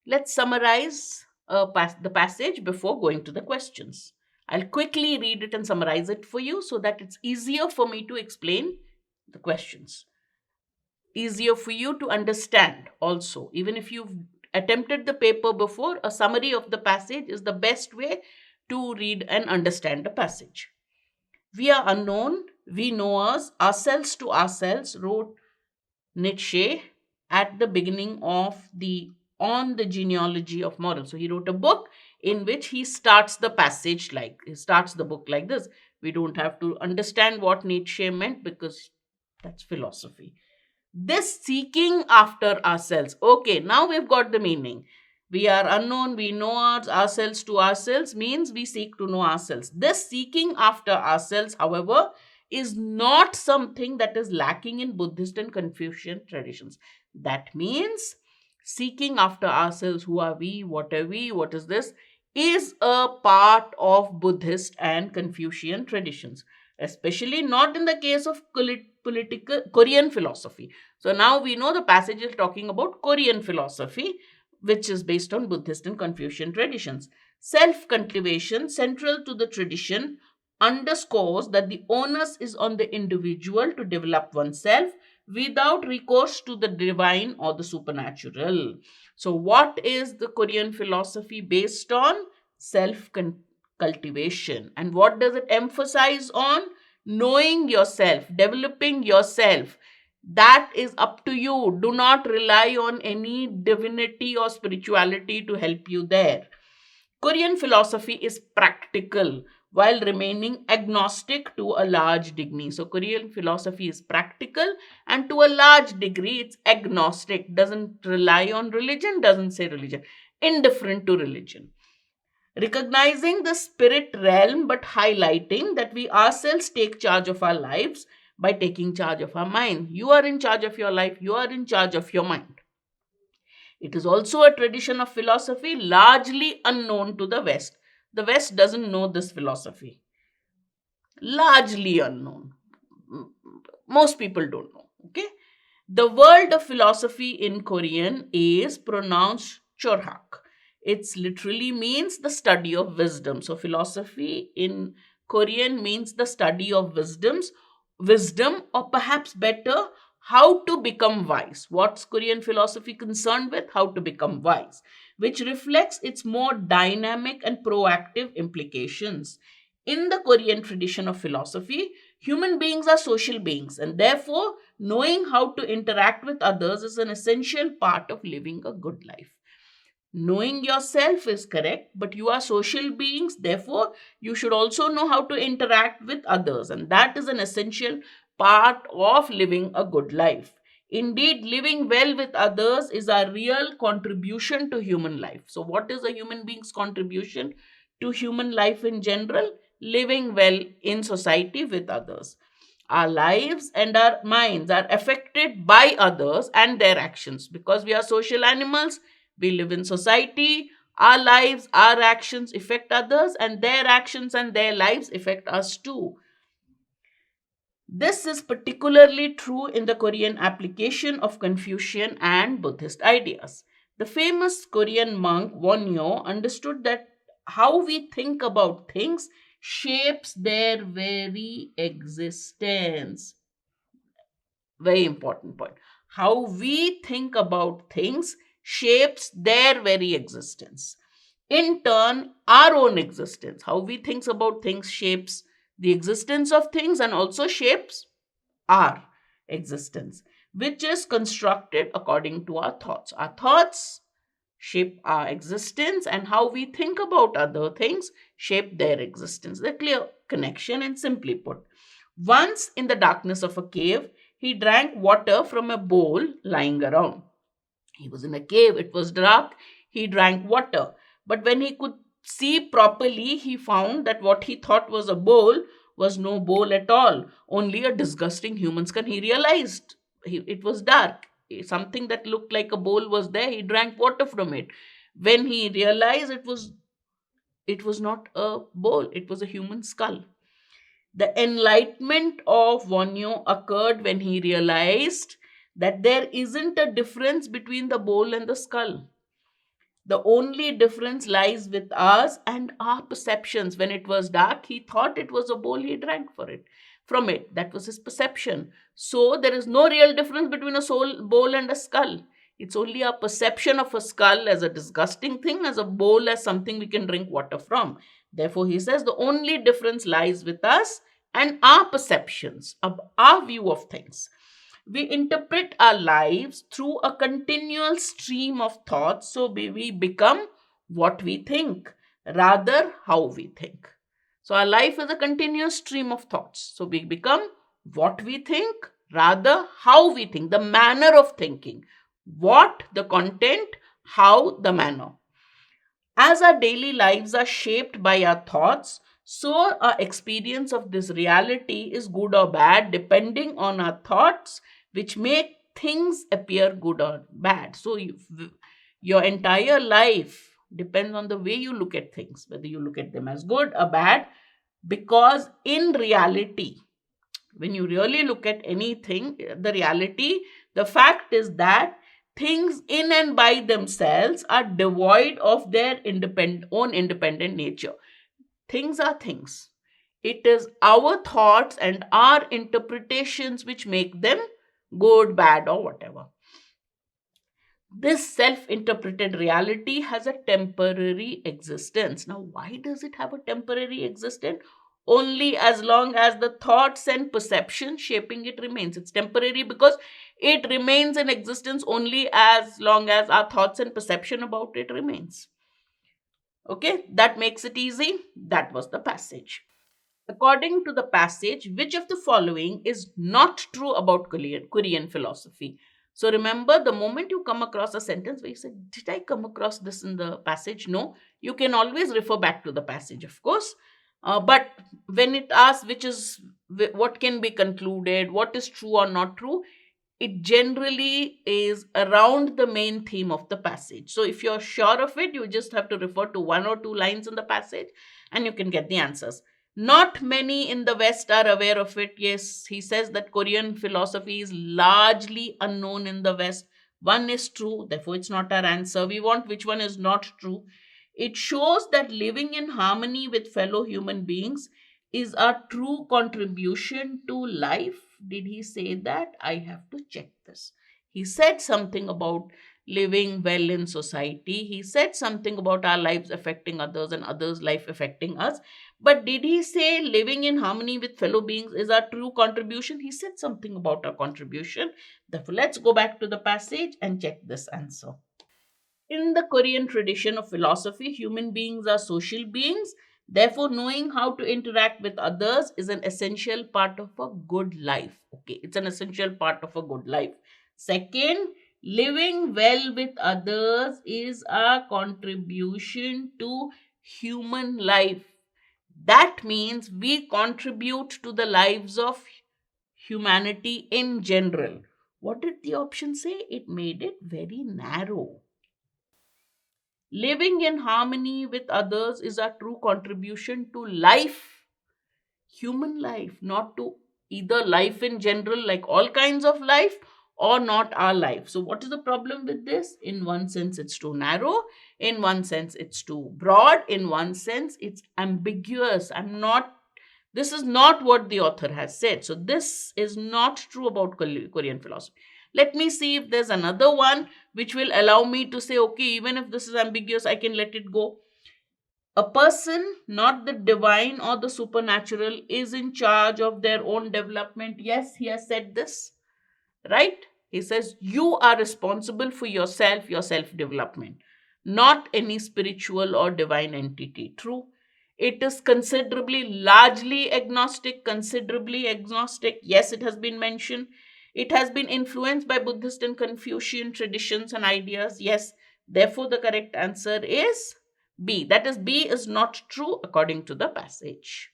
Let's summarize the passage before going to the questions. I'll quickly read it and summarize it for you so that it's easier for me to explain the questions. Easier for you to understand also. Even if you've attempted the paper before, a summary of the passage is the best way to read and understand the passage. We are unknown, we know us, ourselves to ourselves, wrote Nietzsche at the beginning of the On the Genealogy of Morals. So he wrote a book in which he starts the passage like he starts the book like this. We don't have to understand what Nietzsche meant because that's philosophy. This seeking after ourselves. Okay, now we've got the meaning. We are unknown, we know ourselves to ourselves means we seek to know ourselves. This seeking after ourselves, however, is not something that is lacking in Buddhist and Confucian traditions. That means seeking after ourselves, who are we, what is this, is a part of Buddhist and Confucian traditions, especially not in the case of political Korean philosophy. So now we know the passage is talking about Korean philosophy, which is based on Buddhist and Confucian traditions. Self cultivation, central to the tradition, underscores that the onus is on the individual to develop oneself without recourse to the divine or the supernatural. So, what is the Korean philosophy based on? Self cultivation. And what does it emphasize on? Knowing yourself, developing yourself. That is up to you. Do not rely on any divinity or spirituality to help you there. Korean philosophy is practical while remaining agnostic to a large degree. So, Korean philosophy is practical and to a large degree it's agnostic, doesn't rely on religion, doesn't say religion, indifferent to religion. Recognizing the spirit realm but highlighting that we ourselves take charge of our lives by taking charge of our mind. You are in charge of your life, you are in charge of your mind. It is also a tradition of philosophy largely unknown to the West. The West doesn't know this philosophy. Largely unknown. Most people don't know. Okay. The word of philosophy in Korean is pronounced chorhak. It literally means the study of wisdom. So philosophy in Korean means the study of wisdom, or perhaps better, how to become wise. What's Korean philosophy concerned with? How to become wise, which reflects its more dynamic and proactive implications. In the Korean tradition of philosophy, human beings are social beings, and therefore, knowing how to interact with others is an essential part of living a good life. Knowing yourself is correct, but you are social beings, therefore, you should also know how to interact with others, and that is an essential part of living a good life. Indeed, living well with others is a real contribution to human life. So, what is a human being's contribution to human life in general? Living well in society with others. Our lives and our minds are affected by others and their actions because we are social animals. We live in society. Our lives, our actions affect others, and their actions and their lives affect us too. This is particularly true in the Korean application of Confucian and Buddhist ideas. The famous Korean monk Wonyo understood that how we think about things shapes their very existence. Very important point. How we think about things shapes their very existence. In turn, our own existence, how we think about things shapes the existence of things and also shapes our existence, which is constructed according to our thoughts. Our thoughts shape our existence, and how we think about other things shape their existence. The clear connection, and simply put, once in the darkness of a cave, he drank water from a bowl lying around. He was in a cave, it was dark, he drank water. But when he could see properly, he found that what he thought was a bowl was no bowl at all, only a disgusting human skin. He realized it was dark. Something that looked like a bowl was there. He drank water from it. When he realized it was not a bowl, it was a human skull. The enlightenment of Vanyo occurred when he realized that there isn't a difference between the bowl and the skull. The only difference lies with us and our perceptions. When it was dark, he thought it was a bowl, he drank from it. That was his perception. So there is no real difference between a bowl and a skull. It's only our perception of a skull as a disgusting thing, as a bowl as something we can drink water from. Therefore, he says the only difference lies with us and our perceptions, of our view of things. We interpret our lives through a continual stream of thoughts, so we become what we think, rather how we think. So our life is a continuous stream of thoughts, so we become what we think, rather how we think, the manner of thinking. What, the content; how, the manner. As our daily lives are shaped by our thoughts, so our experience of this reality is good or bad depending on our thoughts, which make things appear good or bad. So your entire life depends on the way you look at things, whether you look at them as good or bad, because in reality, when you really look at anything, the reality, the fact is that things in and by themselves are devoid of their own independent nature. Things are things. It is our thoughts and our interpretations which make them good, bad, or whatever. This self interpreted reality has a temporary existence. Now, why does it have a temporary existence? Only as long as the thoughts and perception shaping it remains. It's temporary because it remains in existence only as long as our thoughts and perception about it remains. Okay, that makes it easy. That was the passage. According to the passage, which of the following is not true about Korean philosophy? So remember, the moment you come across a sentence where you say, did I come across this in the passage? No, you can always refer back to the passage, of course. But when it asks what can be concluded, what is true or not true, it generally is around the main theme of the passage. So if you're sure of it, you just have to refer to one or two lines in the passage and you can get the answers. Not many in the West are aware of it. Yes, he says that Korean philosophy is largely unknown in the West. One is true, therefore it's not our answer. We want which one is not true. It shows that living in harmony with fellow human beings is a true contribution to life. Did he say that? I have to check this. He said something about living well in society. He said something about our lives affecting others and others' life affecting us. But did he say living in harmony with fellow beings is our true contribution? He said something about our contribution. Therefore, let's go back to the passage and check this answer. In the Korean tradition of philosophy, human beings are social beings. Therefore, knowing how to interact with others is an essential part of a good life. Okay, it's an essential part of a good life. Second, living well with others is a contribution to human life. That means we contribute to the lives of humanity in general. What did the option say? It made it very narrow. Living in harmony with others is a true contribution to life, human life, not to either life in general, like all kinds of life, or not our life. So, what is the problem with this? In one sense, it's too narrow. In one sense, it's too broad. In one sense, it's ambiguous. This is not what the author has said. So, this is not true about Korean philosophy. Let me see if there's another one which will allow me to say, okay, even if this is ambiguous, I can let it go. A person, not the divine or the supernatural, is in charge of their own development. Yes, he has said this, right? He says, you are responsible for yourself, your self development, not any spiritual or divine entity. True. It is largely agnostic. Yes, it has been mentioned. It has been influenced by Buddhist and Confucian traditions and ideas. Yes, therefore, the correct answer is B. That is, B is not true according to the passage.